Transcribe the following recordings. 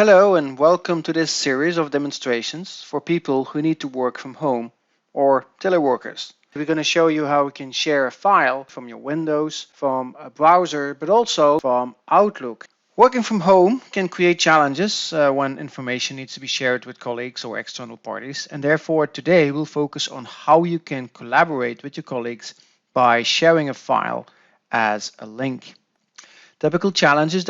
Hello and welcome to this series of demonstrations for people who need to work from home or teleworkers. We're going to show you how we can share a file from your Windows, from a browser, but also from Outlook. Working from home can create challenges when information needs to be shared with colleagues or external parties, and therefore today we'll focus on how you can collaborate with your colleagues by sharing a file as a link. Typical challenges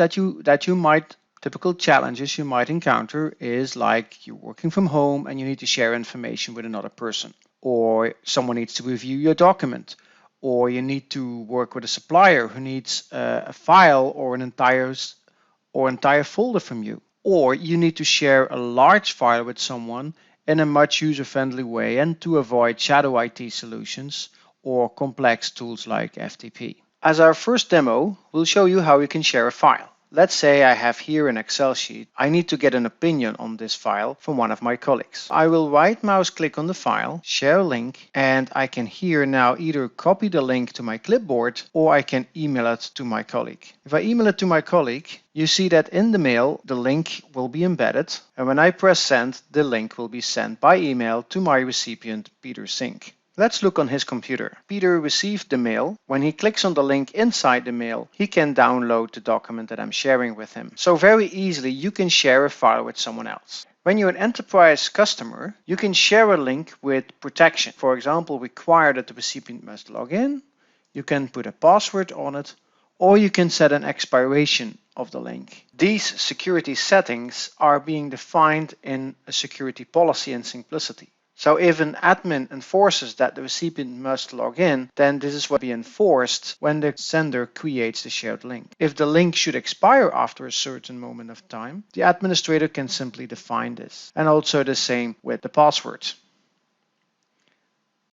you might encounter is like you're working from home and you need to share information with another person, or someone needs to review your document, or you need to work with a supplier who needs a file or an entire folder from you, or you need to share a large file with someone in a much user-friendly way and to avoid shadow IT solutions or complex tools like FTP. As our first demo, we'll show you how you can share a file. Let's say I have here an Excel sheet. I need to get an opinion on this file from one of my colleagues. I will right mouse click on the file, share a link, and I can here now either copy the link to my clipboard or I can email it to my colleague. If I email it to my colleague, you see that in the mail the link will be embedded, and when I press send, the link will be sent by email to my recipient, Peter Sink. Let's look on his computer. Peter received the mail. When he clicks on the link inside the mail, he can download the document that I'm sharing with him. So very easily you can share a file with someone else. When you're an enterprise customer, you can share a link with protection. For example, require that the recipient must log in. You can put a password on it, or you can set an expiration of the link. These security settings are being defined in a security policy in Syncplicity. So if an admin enforces that the recipient must log in, then this is what will be enforced when the sender creates the shared link. If the link should expire after a certain moment of time, the administrator can simply define this. And also the same with the passwords.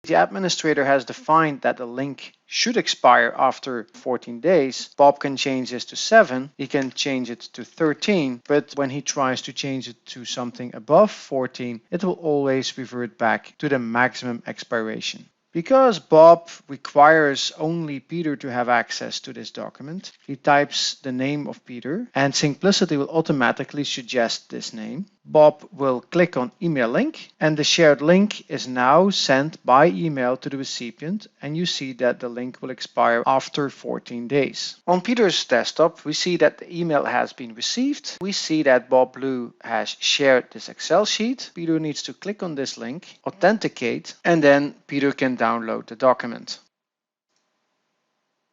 The administrator has defined that the link should expire after 14 days. Bob can change this to 7, he can change it to 13, but when he tries to change it to something above 14, it will always revert back to the maximum expiration. Because Bob requires only Peter to have access to this document, he types the name of Peter and Syncplicity will automatically suggest this name. Bob will click on email link and the shared link is now sent by email to the recipient, and you see that the link will expire after 14 days. On Peter's desktop, we see that the email has been received. We see that Bob Blue has shared this Excel sheet. Peter needs to click on this link, authenticate, and then Peter can download the document.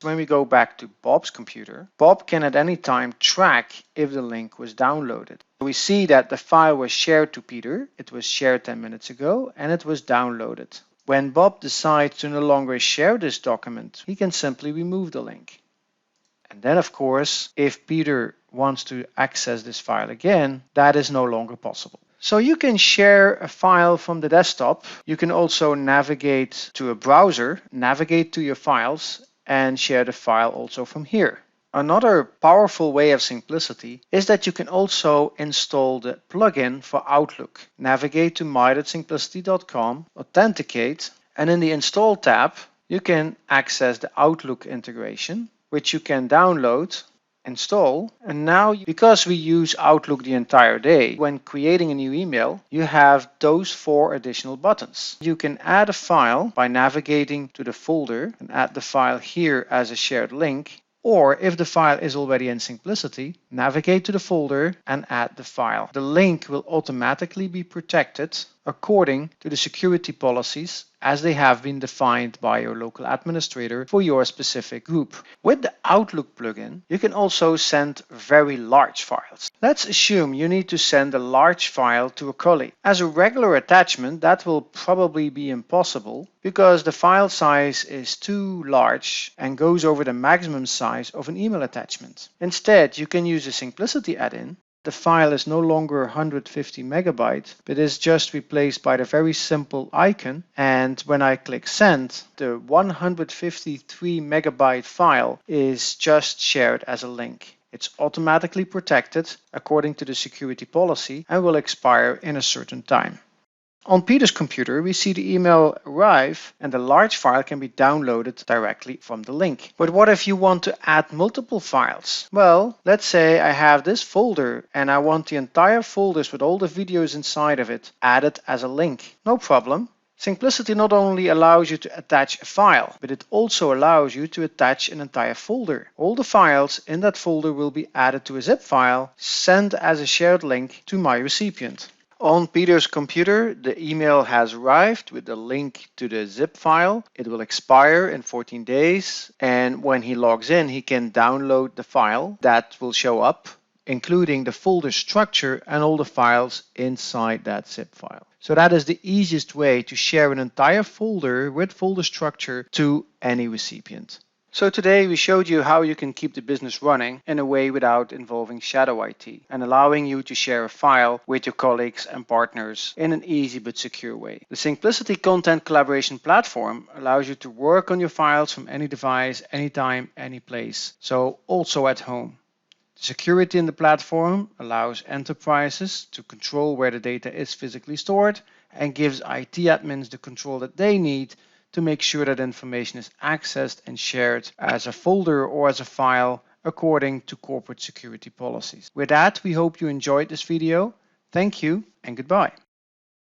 When we go back to Bob's computer, Bob can at any time track if the link was downloaded. We see that the file was shared to Peter, it was shared 10 minutes ago, and it was downloaded. When Bob decides to no longer share this document, he can simply remove the link. And then of course, if Peter wants to access this file again, that is no longer possible. So you can share a file from the desktop. You can also navigate to a browser, navigate to your files, and share the file also from here. Another powerful way of Syncplicity is that you can also install the plugin for Outlook. Navigate to my.syncplicity.com, authenticate, and in the Install tab, you can access the Outlook integration, which you can download, install, and now because we use Outlook the entire day, when creating a new email, you have those 4 additional buttons. You can add a file by navigating to the folder and add the file here as a shared link, or if the file is already in Syncplicity, navigate to the folder and add the file. The link will automatically be protected according to the security policies as they have been defined by your local administrator for your specific group. With the Outlook plugin, you can also send very large files. Let's assume you need to send a large file to a colleague. As a regular attachment, that will probably be impossible because the file size is too large and goes over the maximum size of an email attachment. Instead, you can use a Syncplicity add-in. The file is no longer 150 megabytes, but is just replaced by the very simple icon. And when I click send, the 153 megabyte file is just shared as a link. It's automatically protected according to the security policy and will expire in a certain time. On Peter's computer, we see the email arrive and the large file can be downloaded directly from the link. But what if you want to add multiple files? Well, let's say I have this folder and I want the entire folders with all the videos inside of it added as a link. No problem. Syncplicity not only allows you to attach a file, but it also allows you to attach an entire folder. All the files in that folder will be added to a zip file, sent as a shared link to my recipient. On Peter's computer, the email has arrived with the link to the zip file. It will expire in 14 days, and when he logs in, he can download the file that will show up, including the folder structure and all the files inside that zip file. So that is the easiest way to share an entire folder with folder structure to any recipient. So today we showed you how you can keep the business running in a way without involving shadow IT and allowing you to share a file with your colleagues and partners in an easy but secure way. The Syncplicity Content Collaboration Platform allows you to work on your files from any device, anytime, any place, so also at home. The security in the platform allows enterprises to control where the data is physically stored and gives IT admins the control that they need to make sure that information is accessed and shared as a folder or as a file according to corporate security policies. With that, we hope you enjoyed this video. Thank you and goodbye.